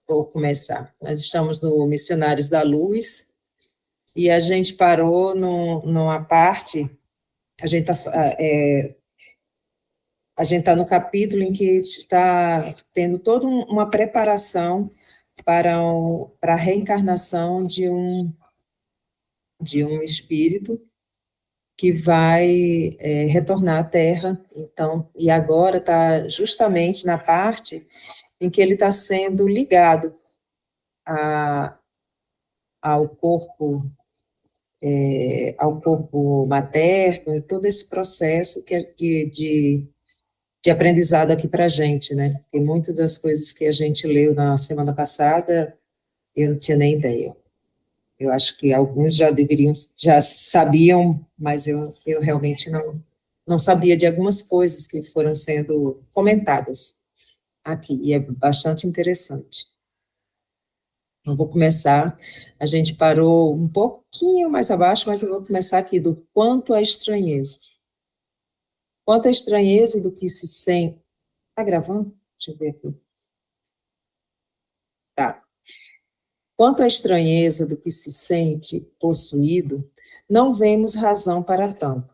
vou começar. Nós estamos no Missionários da Luz, e a gente parou numa parte, a gente está no capítulo em que está tendo toda uma preparação para a reencarnação de um espírito que vai retornar à Terra. Então, e agora está justamente na parte em que ele está sendo ligado a, ao corpo ao corpo materno, todo esse processo que é de aprendizado aqui para a gente, né? Tem muitas das coisas que a gente leu na semana passada, eu não tinha nem ideia. Eu acho que alguns já sabiam, mas eu realmente não sabia de algumas coisas que foram sendo comentadas aqui, e é bastante interessante. Eu vou começar, a gente parou um pouquinho mais abaixo, mas eu vou começar aqui do quanto à estranheza. Quanto à estranheza do que se sente... Está gravando? Deixa eu ver aqui. Tá. Quanto à estranheza do que se sente possuído, não vemos razão para tanto.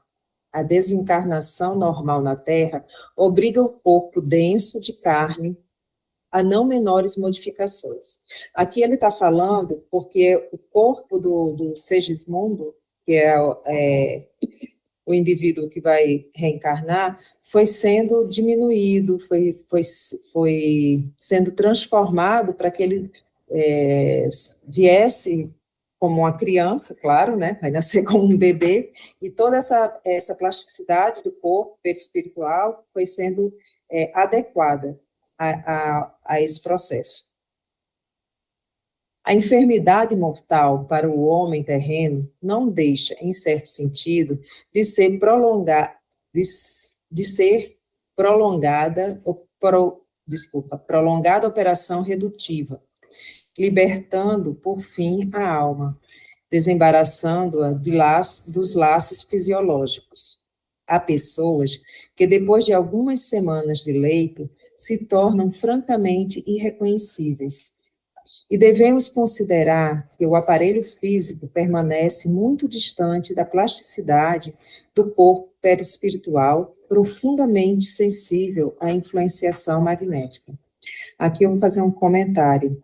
A desencarnação normal na Terra obriga o corpo denso de carne a não menores modificações. Aqui ele está falando porque o corpo do Segismundo, que é o indivíduo que vai reencarnar, foi sendo diminuído, foi sendo transformado para que ele viesse como uma criança, claro, né? Vai nascer como um bebê, e toda essa plasticidade do corpo perispiritual foi sendo adequada a esse processo. A enfermidade mortal para o homem terreno não deixa, em certo sentido, de ser prolongada operação redutiva, libertando, por fim, a alma, desembaraçando-a dos laços fisiológicos. Há pessoas que, depois de algumas semanas de leito, se tornam francamente irreconhecíveis. E devemos considerar que o aparelho físico permanece muito distante da plasticidade do corpo perispiritual, profundamente sensível à influenciação magnética. Aqui eu vou fazer um comentário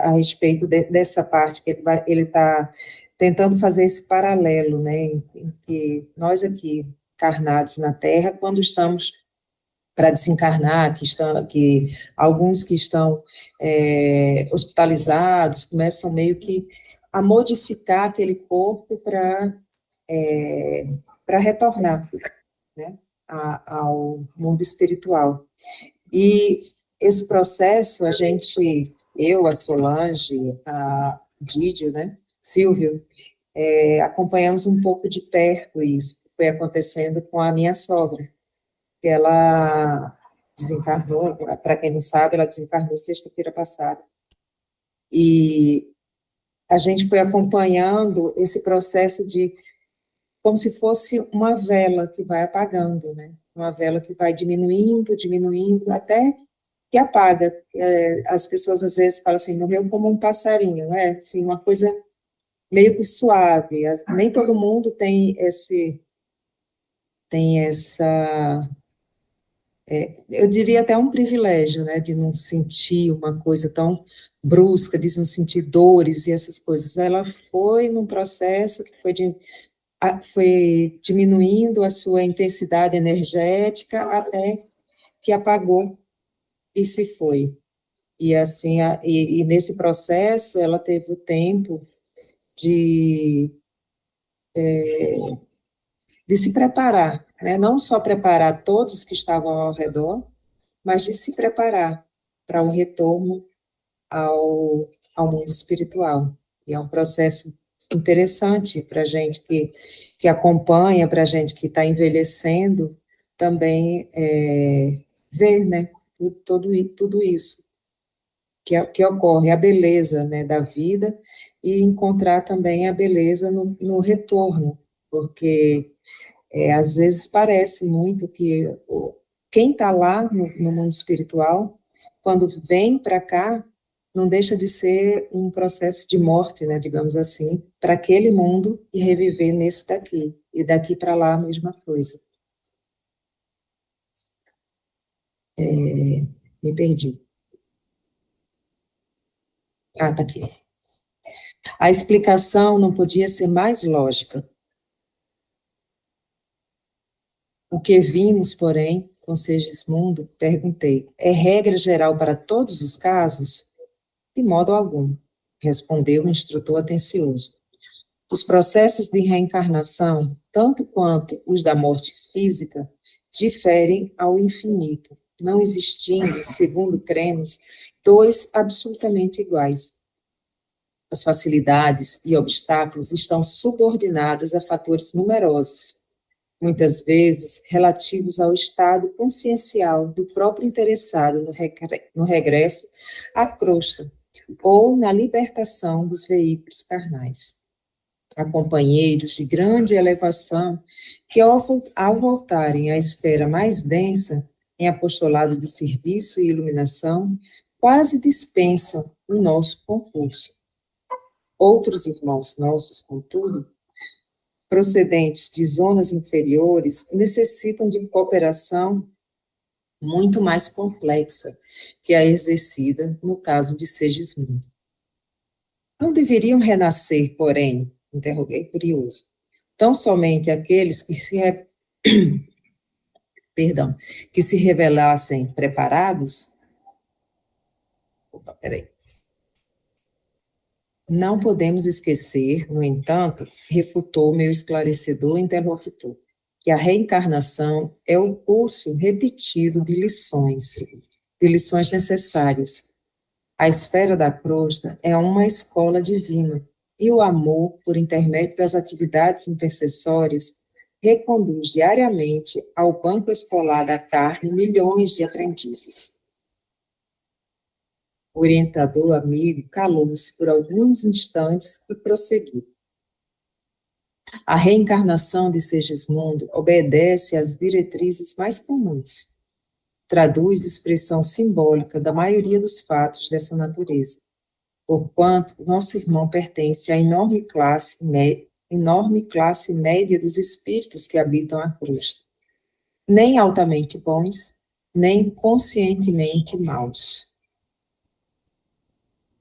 a respeito dessa parte que ele está tentando fazer esse paralelo, né, em que nós aqui, encarnados na Terra, quando estamos para desencarnar, que alguns que estão hospitalizados começam meio que a modificar aquele corpo para retornar, né, ao mundo espiritual. E esse processo, eu, a Solange, a Dídio, né, Silvio, acompanhamos um pouco de perto isso, que foi acontecendo com a minha sogra, que ela desencarnou, para quem não sabe, ela desencarnou sexta-feira passada. E a gente foi acompanhando esse processo como se fosse uma vela que vai apagando, né? Uma vela que vai diminuindo, diminuindo, até que apaga. As pessoas às vezes falam assim, morreu como um passarinho, né? Assim, uma coisa meio que suave. Nem todo mundo tem essa, eu diria até um privilégio, né, de não sentir uma coisa tão brusca, de não sentir dores e essas coisas. Ela foi num processo que foi diminuindo a sua intensidade energética até que apagou e se foi. E assim, e nesse processo ela teve o tempo de, de se preparar, né? Não só preparar todos que estavam ao redor, mas de se preparar para um retorno ao mundo espiritual. E é um processo interessante para a gente que acompanha, para a gente que está envelhecendo, também ver, né, tudo isso que ocorre, a beleza, né, da vida, e encontrar também a beleza no retorno, porque às vezes parece muito que quem está lá no mundo espiritual, quando vem para cá, não deixa de ser um processo de morte, né, digamos assim, para aquele mundo e reviver nesse daqui. E daqui para lá a mesma coisa. Me perdi. Ah, tá aqui. A explicação não podia ser mais lógica. O que vimos, porém, com Segismundo, perguntei, é regra geral para todos os casos? De modo algum, respondeu o instrutor atencioso. Os processos de reencarnação, tanto quanto os da morte física, diferem ao infinito, não existindo, segundo cremos, dois absolutamente iguais. As facilidades e obstáculos estão subordinadas a fatores numerosos, muitas vezes relativos ao estado consciencial do próprio interessado no regresso à crosta ou na libertação dos veículos carnais. Há companheiros de grande elevação que, ao voltarem à esfera mais densa, em apostolado de serviço e iluminação, quase dispensam o nosso concurso. Outros irmãos nossos, contudo, procedentes de zonas inferiores, necessitam de cooperação muito mais complexa que a exercida no caso de Segismundo. Não deveriam renascer, porém, interroguei curioso, tão somente aqueles que perdão, que se revelassem preparados? Opa, peraí. Não podemos esquecer, no entanto, refutou meu esclarecedor interlocutor, que a reencarnação é o curso repetido de lições necessárias. A esfera da crosta é uma escola divina, e o amor, por intermédio das atividades intercessórias, reconduz diariamente ao banco escolar da carne milhões de aprendizes. O orientador amigo calou-se por alguns instantes e prosseguiu. A reencarnação de Segismundo obedece às diretrizes mais comuns. Traduz expressão simbólica da maioria dos fatos dessa natureza, porquanto nosso irmão pertence à enorme classe média dos espíritos que habitam a crosta, nem altamente bons, nem conscientemente maus.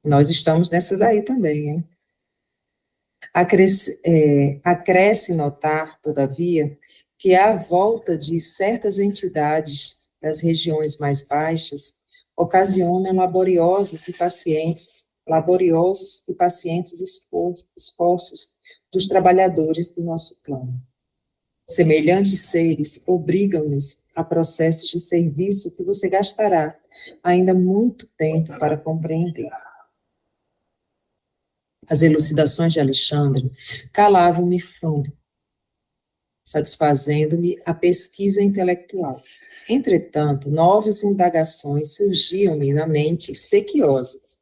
Nós estamos nessa daí também, hein? Acresce notar, todavia, que à volta de certas entidades das regiões mais baixas, ocasionam laboriosos e pacientes esforços dos trabalhadores do nosso plano. Semelhantes seres obrigam-nos a processos de serviço que você gastará ainda muito tempo para compreender. As elucidações de Alexandre calavam-me fundo, satisfazendo-me a pesquisa intelectual. Entretanto, novas indagações surgiam-me na mente sequiosas.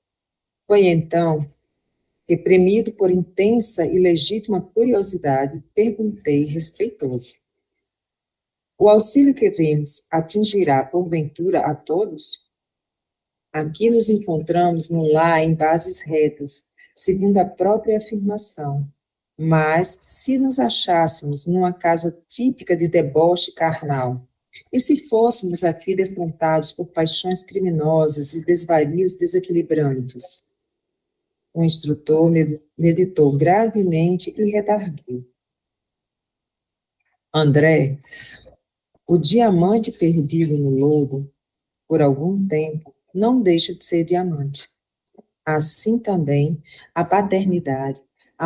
Foi então, reprimido por intensa e legítima curiosidade, perguntei respeitoso. O auxílio que vemos atingirá, porventura, a todos? Aqui nos encontramos num lar em bases retas, segundo a própria afirmação. Mas, se nos achássemos numa casa típica de deboche carnal, e se fôssemos aqui defrontados por paixões criminosas e desvarios desequilibrantes? O instrutor meditou gravemente e redarguiu. André, o diamante perdido no lodo, por algum tempo, não deixa de ser diamante. Assim também, a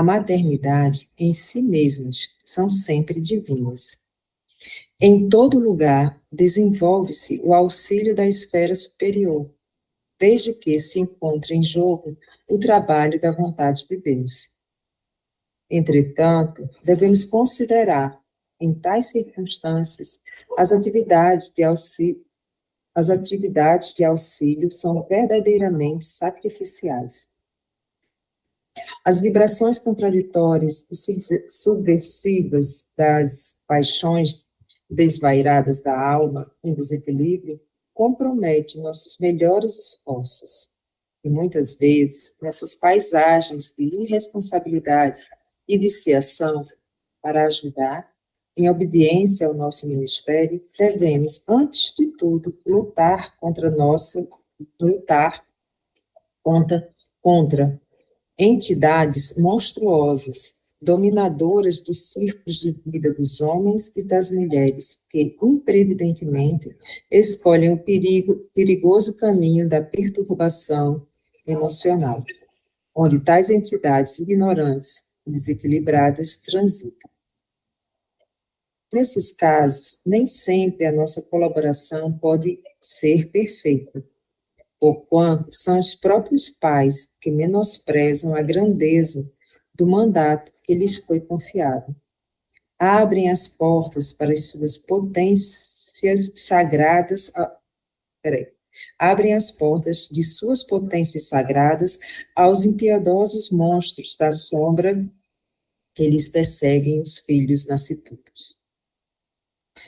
maternidade em si mesmas são sempre divinas. Em todo lugar, desenvolve-se o auxílio da esfera superior, desde que se encontre em jogo o trabalho da vontade de Deus. Entretanto, devemos considerar, em tais circunstâncias, as atividades de auxílio são verdadeiramente sacrificiais. As vibrações contraditórias e subversivas das paixões desvairadas da alma em desequilíbrio comprometem nossos melhores esforços. E muitas vezes, nessas paisagens de irresponsabilidade e viciação, para ajudar, em obediência ao nosso ministério, devemos, antes de tudo, lutar contra entidades monstruosas, dominadoras dos círculos de vida dos homens e das mulheres, que imprevidentemente escolhem o perigoso caminho da perturbação emocional, onde tais entidades ignorantes e desequilibradas transitam. Nesses casos, nem sempre a nossa colaboração pode ser perfeita, porquanto são os próprios pais que menosprezam a grandeza do mandato que lhes foi confiado. Abrem as portas para as suas potências sagradas, abrem as portas de suas potências sagradas aos impiedosos monstros da sombra que lhes perseguem os filhos nascidos.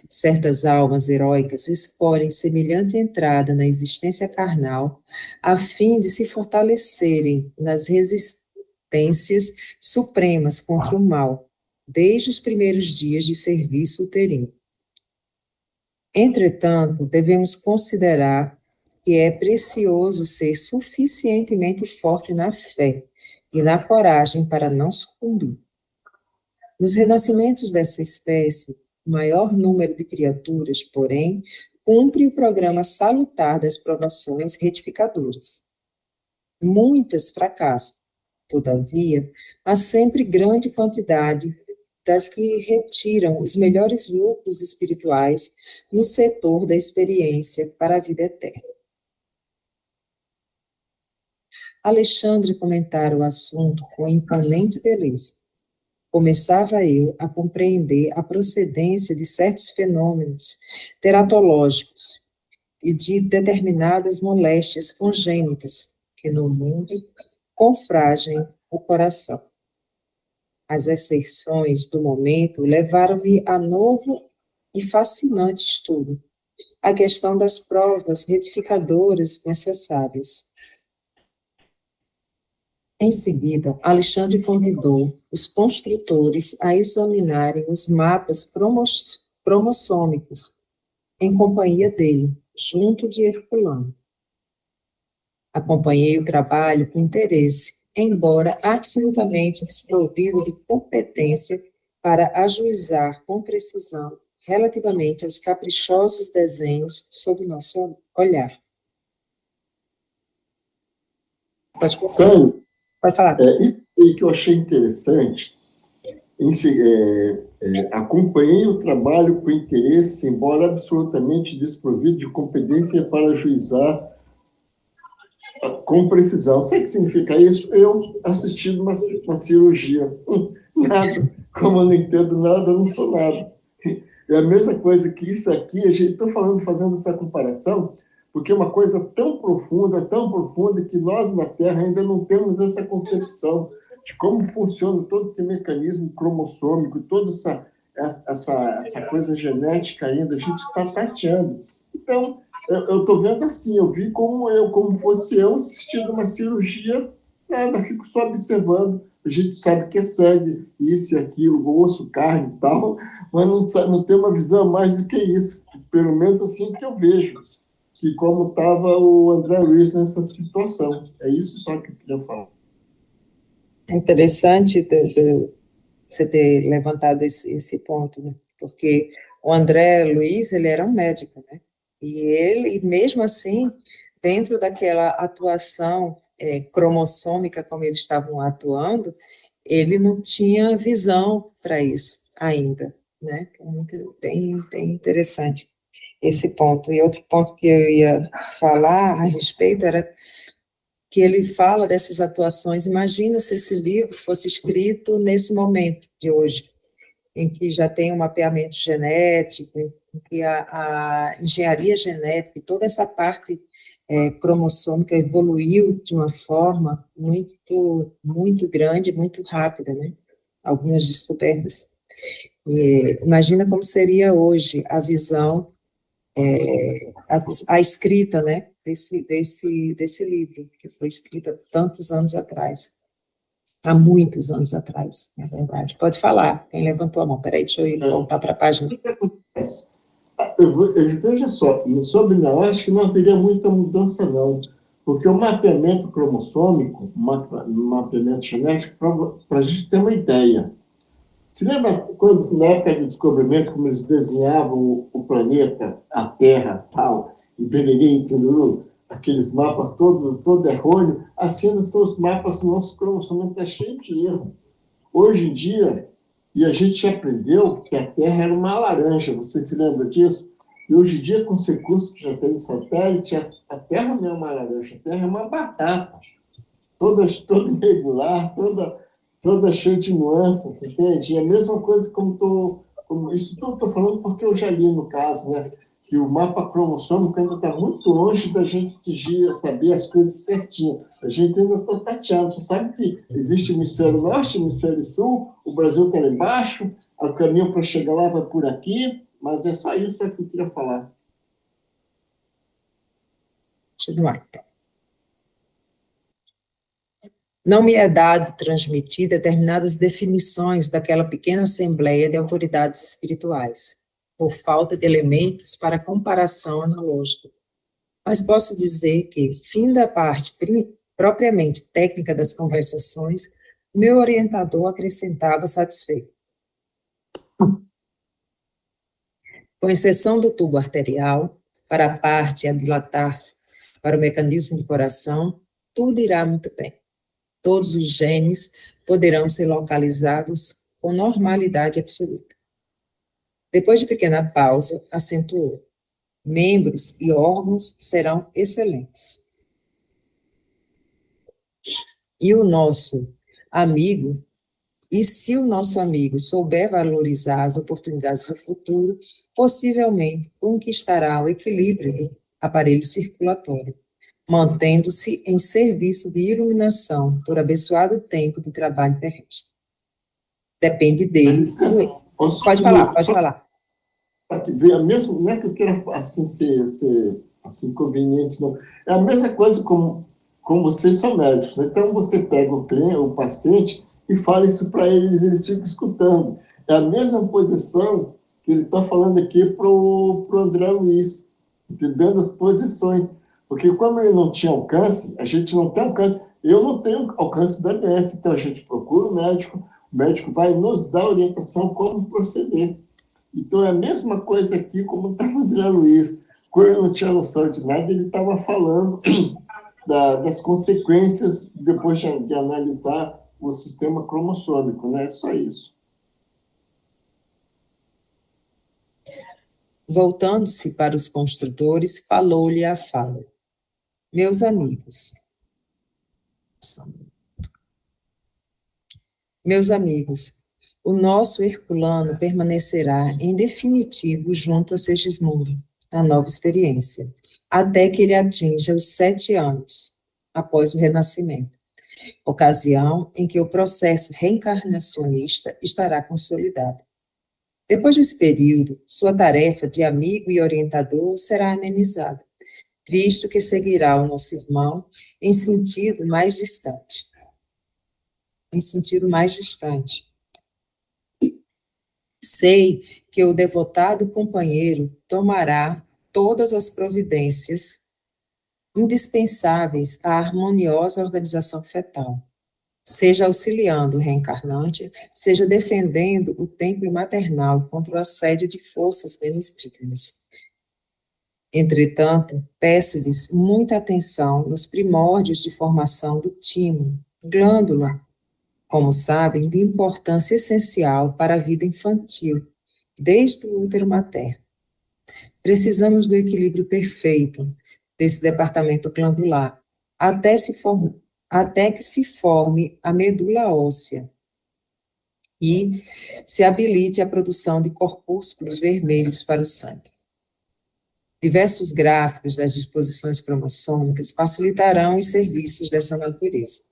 Certas almas heróicas escolhem semelhante entrada na existência carnal, a fim de se fortalecerem nas resistências supremas contra o mal, desde os primeiros dias de serviço uterino. Entretanto, devemos considerar que é precioso ser suficientemente forte na fé e na coragem para não sucumbir. Nos renascimentos dessa espécie, o maior número de criaturas, porém, cumpre o programa salutar das provações retificadoras. Muitas fracassam. Todavia, há sempre grande quantidade das que retiram os melhores lucros espirituais no setor da experiência para a vida eterna. Alexandre comentara o assunto com imponente beleza. Começava eu a compreender a procedência de certos fenômenos teratológicos e de determinadas moléstias congênitas que no mundo confragem o coração. As exceções do momento levaram-me a novo e fascinante estudo, a questão das provas retificadoras necessárias. Em seguida, Alexandre convidou os construtores a examinarem os mapas cromossômicos em companhia dele, junto de Herculano. Acompanhei o trabalho com interesse, embora absolutamente desprovido de competência para ajuizar com precisão relativamente aos caprichosos desenhos sob nosso olhar. Pode falar. Pode falar. E que eu achei interessante, acompanhei o trabalho com interesse, embora absolutamente desprovido de competência para ajuizar com precisão. Sabe o que significa isso? Eu assisti uma cirurgia. Nada. Como eu não entendo nada, eu não sou nada. É a mesma coisa que isso aqui, estou fazendo essa comparação, porque é uma coisa tão profunda, que nós na Terra ainda não temos essa concepção de como funciona todo esse mecanismo cromossômico, toda essa coisa genética ainda, a gente está tateando. Então, eu estou vendo assim, eu vi como fosse eu assistindo uma cirurgia, nada, fico só observando. A gente sabe que é sangue, isso e aquilo, osso, carne e tal, mas não tem uma visão mais do que isso, pelo menos assim que eu vejo. E como estava o André Luiz nessa situação. É isso só que eu queria falar. É interessante você ter levantado esse ponto, né? Porque o André Luiz, ele era um médico, né? E mesmo assim, dentro daquela atuação cromossômica, como eles estavam atuando, ele não tinha visão para isso ainda, né? Bem interessante esse ponto. E outro ponto que eu ia falar a respeito era que ele fala dessas atuações. Imagina se esse livro fosse escrito nesse momento de hoje, em que já tem um mapeamento genético, em que a engenharia genética e toda essa parte cromossômica evoluiu de uma forma muito grande, muito rápida, né? Algumas descobertas. Imagina como seria hoje a visão, a escrita, né, desse livro, que foi escrito há tantos anos atrás. Há muitos anos atrás, na verdade. Pode falar, quem levantou a mão. Peraí, deixa eu voltar para a página. Veja só, sobre não, acho que não haveria muita mudança, não. Porque o mapeamento cromossômico, mapeamento genético, para a gente ter uma ideia. Se lembra quando, na época do descobrimento, como eles desenhavam o planeta, a Terra, tal, e Bererê, aqueles mapas todo errôneo, assim são os mapas do nosso cromossomo, está cheio de erro. Hoje em dia, e a gente aprendeu que a Terra era uma laranja, você se lembra disso? E hoje em dia, com os recursos que já tem no satélite, a Terra não é uma laranja, a Terra é uma batata, toda irregular, toda cheia de nuances, entende? E a mesma coisa isso tudo estou falando porque eu já li no caso, né? Que o mapa cromossômico ainda está muito longe da gente atingir, saber as coisas certinho. A gente ainda está tateando. Você sabe que existe o hemisfério norte, o hemisfério sul, o Brasil está lá embaixo, o caminho para chegar lá vai por aqui, mas é só isso que eu queria falar. Continuar, então. Não me é dado transmitir determinadas definições daquela pequena assembleia de autoridades espirituais, por falta de elementos para comparação analógica. Mas posso dizer que, fim da parte propriamente técnica das conversações, meu orientador acrescentava satisfeito. Com exceção do tubo arterial, para a parte a dilatar-se para o mecanismo do coração, tudo irá muito bem. Todos os genes poderão ser localizados com normalidade absoluta. Depois de pequena pausa, acentuou: membros e órgãos serão excelentes. E se o nosso amigo souber valorizar as oportunidades do futuro, possivelmente conquistará o equilíbrio do aparelho circulatório, mantendo-se em serviço de iluminação por abençoado tempo de trabalho terrestre. Depende dele. Pode falar. Não é que eu queira assim, ser assim, conveniente, não. É a mesma coisa como vocês são médicos. Né? Então, você pega o paciente e fala isso para eles ficam escutando. É a mesma posição que ele está falando aqui para o André Luiz, dando as posições. Porque como ele não tinha alcance, a gente não tem alcance, eu não tenho alcance da MS, então a gente procura o médico vai nos dar orientação como proceder. Então é a mesma coisa aqui como estava o André Luiz. Quando ele não tinha noção de nada, ele estava falando das consequências depois de analisar o sistema cromossômico, né? É só isso. Voltando-se para os construtores, falou-lhe a fala. Meus amigos, o nosso Herculano permanecerá em definitivo junto a Segismundo, na nova experiência, até que ele atinja os 7 anos, após o renascimento, ocasião em que o processo reencarnacionista estará consolidado. Depois desse período, sua tarefa de amigo e orientador será amenizada, visto que seguirá o nosso irmão em sentido mais distante. Sei que o devotado companheiro tomará todas as providências indispensáveis à harmoniosa organização fetal, seja auxiliando o reencarnante, seja defendendo o templo maternal contra o assédio de forças menos dignas. Entretanto, peço-lhes muita atenção nos primórdios de formação do timo, glândula, como sabem, de importância essencial para a vida infantil, desde o útero materno. Precisamos do equilíbrio perfeito desse departamento glandular, até que se forme a medula óssea e se habilite a produção de corpúsculos vermelhos para o sangue. Diversos gráficos das disposições cromossômicas facilitarão os serviços dessa natureza.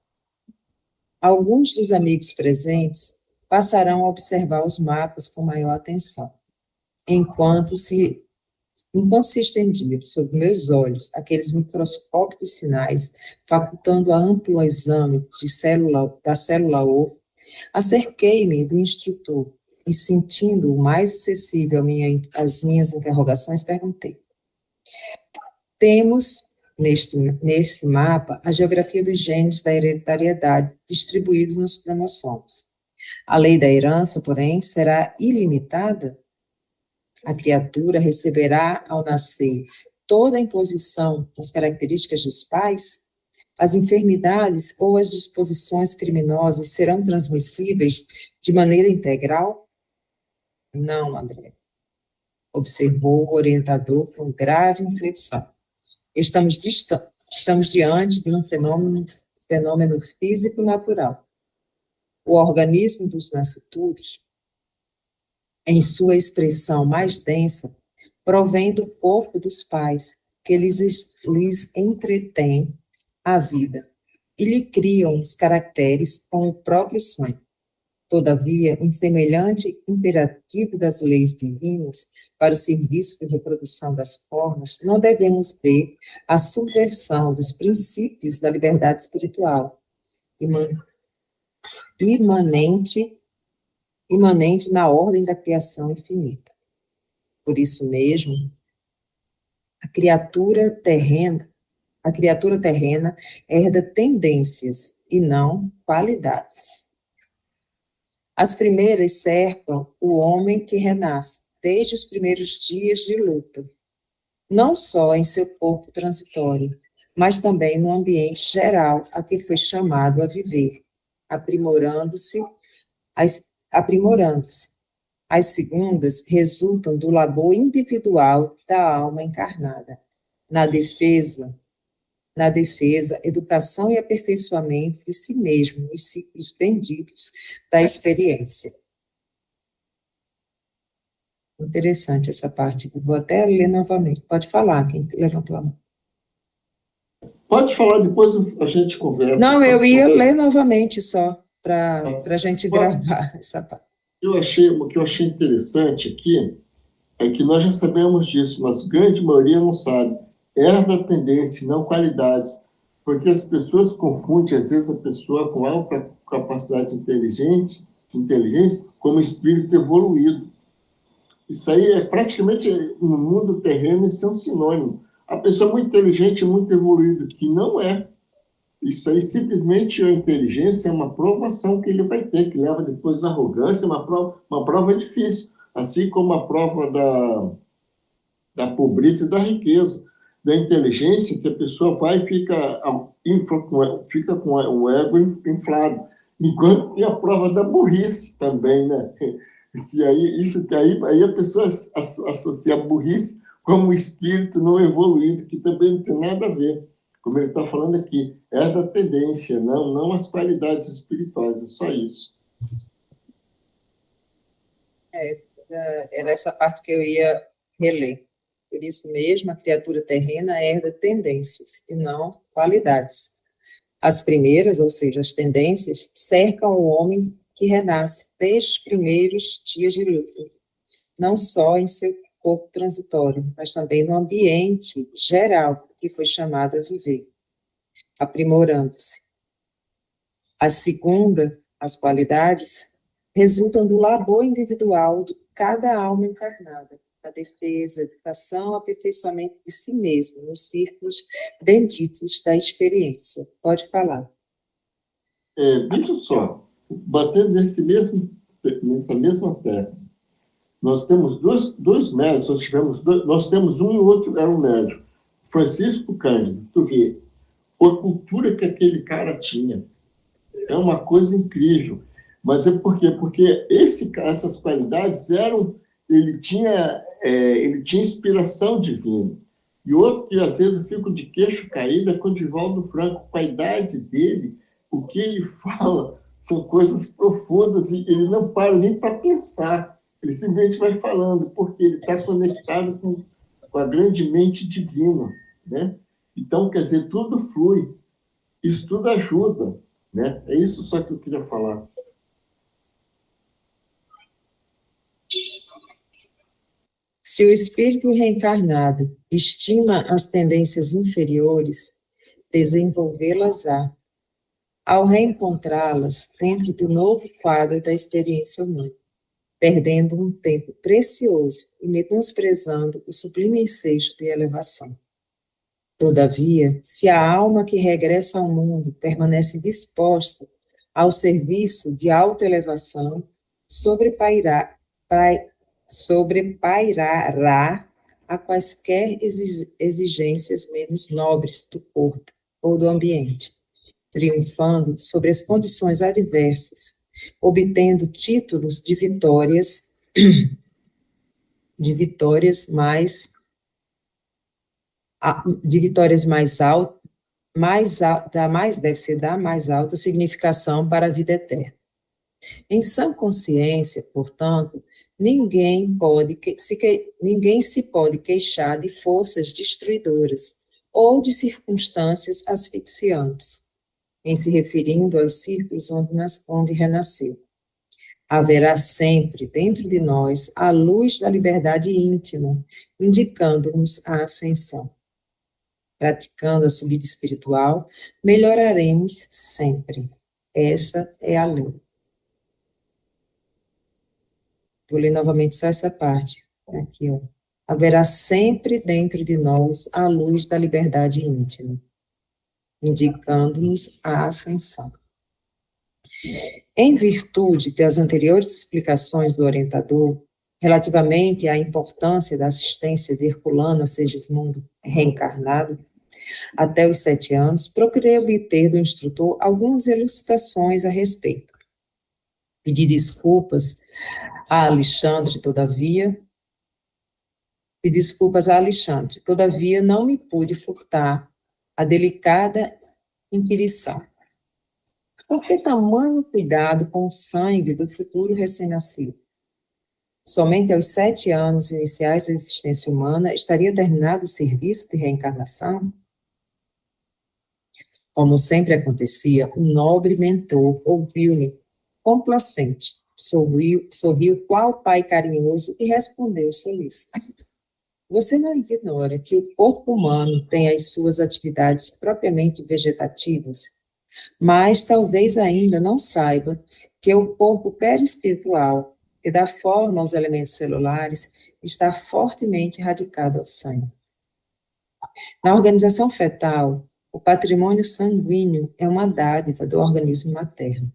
Alguns dos amigos presentes passarão a observar os mapas com maior atenção, enquanto se inconsistendia sob meus olhos aqueles microscópicos sinais, facultando a amplo exame da célula-ovo, acerquei-me do instrutor e, sentindo o mais acessível às minhas interrogações, perguntei. Temos, neste mapa, a geografia dos genes da hereditariedade distribuídos nos cromossomos. A lei da herança, porém, será ilimitada? A criatura receberá, ao nascer, toda a imposição das características dos pais? As enfermidades ou as disposições criminosas serão transmissíveis de maneira integral? Não, André, observou o orientador com grave inflexão. Estamos diante de um fenômeno físico natural. O organismo dos nascituros, em sua expressão mais densa, provém do corpo dos pais, que lhes entretém a vida, e lhe criam os caracteres com o próprio sangue. Todavia, em semelhante imperativo das leis divinas para o serviço de reprodução das formas, não devemos ver a subversão dos princípios da liberdade espiritual, imanente na ordem da criação infinita. Por isso mesmo, a criatura terrena herda tendências e não qualidades. As primeiras cercam o homem que renasce desde os primeiros dias de luta, não só em seu corpo transitório, mas também no ambiente geral a que foi chamado a viver, aprimorando-se. As segundas resultam do labor individual da alma encarnada, na defesa, educação e aperfeiçoamento de si mesmo nos ciclos benditos da experiência. Interessante essa parte, vou até ler novamente. Pode falar, quem levantou a mão. Pode falar, depois a gente conversa. Não, eu ia ler novamente só, para a gente gravar essa parte. O que eu achei interessante aqui é que nós já sabemos disso, mas a grande maioria não sabe. Herda tendência, não qualidades, porque as pessoas confundem, às vezes, a pessoa com alta capacidade de inteligência como espírito evoluído. Isso aí é praticamente, no mundo terreno, isso é um sinônimo. A pessoa muito inteligente, muito evoluída, que não é. Isso aí, simplesmente, a inteligência é uma provação que ele vai ter, que leva depois a arrogância, uma prova difícil, assim como a prova da pobreza e da riqueza, da inteligência, que a pessoa vai e fica com o ego inflado, enquanto tem a prova da burrice também, né? E aí a pessoa associa a burrice como um espírito não evoluído, que também não tem nada a ver, como ele está falando aqui, é da tendência, não as qualidades espirituais, é só isso. Era essa parte que eu ia reler. Por isso mesmo, a criatura terrena herda tendências e não qualidades. As primeiras, ou seja, as tendências, cercam o homem que renasce desde os primeiros dias de luta, não só em seu corpo transitório, mas também no ambiente geral que foi chamado a viver, aprimorando-se. A segunda, as qualidades, resultam do labor individual de cada alma encarnada, da defesa, educação, aperfeiçoamento de si mesmo, nos círculos benditos da experiência. Pode falar. Veja só, batendo nessa mesma terra, nós temos dois médicos, nós temos um e o outro era um médico, Francisco Cândido. Tu vê, a cultura que aquele cara tinha é uma coisa incrível. Mas é por quê? Porque essas qualidades ele tinha inspiração divina. E outro que às vezes eu fico de queixo caído é com o Divaldo Franco, com a idade dele, o que ele fala são coisas profundas e ele não para nem para pensar. Ele simplesmente vai falando, porque ele está conectado com a grande mente divina, né? Então, quer dizer, tudo flui, isso tudo ajuda, né? É isso só que eu queria falar. Se o espírito reencarnado estima as tendências inferiores, desenvolvê-las-á. Ao reencontrá-las dentro do novo quadro da experiência humana, perdendo um tempo precioso e menosprezando o sublime ensejo de elevação. Todavia, se a alma que regressa ao mundo permanece disposta ao serviço de autoelevação, sobrepairará a quaisquer exigências menos nobres do corpo ou do ambiente, triunfando sobre as condições adversas, obtendo títulos de vitórias mais altas, da mais alta significação para a vida eterna. Em sã consciência, portanto, ninguém se pode queixar de forças destruidoras ou de circunstâncias asfixiantes, em se referindo aos círculos onde renasceu. Haverá sempre dentro de nós a luz da liberdade íntima, indicando-nos a ascensão. Praticando a subida espiritual, melhoraremos sempre. Essa é a lei. Vou ler novamente só essa parte. Aqui, ó. Haverá sempre dentro de nós a luz da liberdade íntima, indicando-nos a ascensão. Em virtude das anteriores explicações do orientador, relativamente à importância da assistência de Herculano a Segismundo reencarnado, até os 7 anos, procurei obter do instrutor algumas elucidações a respeito. Pedi desculpas a Alexandre, todavia não me pude furtar a delicada inquirição. Por que tamanho cuidado com o sangue do futuro recém-nascido? Somente aos 7 anos iniciais da existência humana estaria terminado o serviço de reencarnação? Como sempre acontecia, o nobre mentor ouviu-me complacente, sorriu qual pai carinhoso e respondeu solícito. Você não ignora que o corpo humano tem as suas atividades propriamente vegetativas, mas talvez ainda não saiba que o corpo perispiritual, que dá forma aos elementos celulares, está fortemente radicado ao sangue. Na organização fetal, o patrimônio sanguíneo é uma dádiva do organismo materno.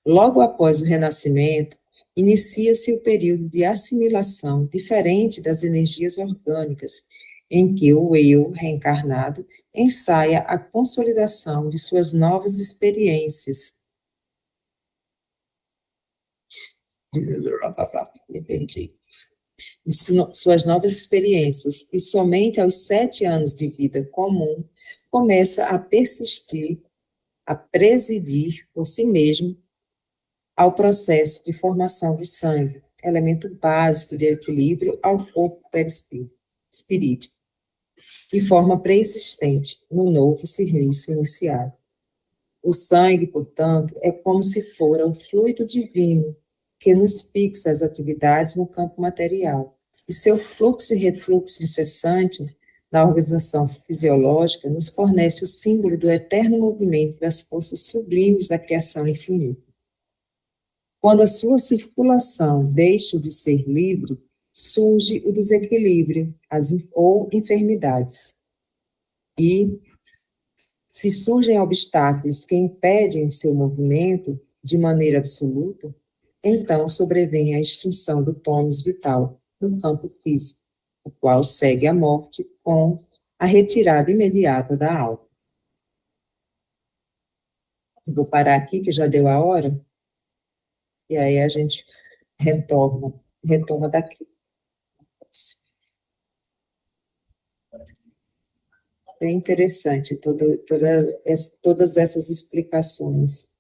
Logo após o renascimento, inicia-se o período de assimilação diferente das energias orgânicas, em que o eu reencarnado ensaia a consolidação de suas novas experiências. Suas novas experiências, e somente aos 7 anos de vida comum, começa a presidir por si mesmo ao processo de formação de sangue, elemento básico de equilíbrio ao corpo perispiritual, de forma pré-existente no novo serviço iniciado. O sangue, portanto, é como se fora o fluido divino que nos fixa as atividades no campo material, e seu fluxo e refluxo incessante na organização fisiológica nos fornece o símbolo do eterno movimento das forças sublimes da criação infinita. Quando a sua circulação deixa de ser livre, surge o desequilíbrio ou enfermidades. E, se surgem obstáculos que impedem seu movimento de maneira absoluta, então sobrevém a extinção do tônus vital no campo físico, o qual segue a morte com a retirada imediata da alma. Vou parar aqui, que já deu a hora. E aí a gente retoma daqui. É interessante todas essas explicações.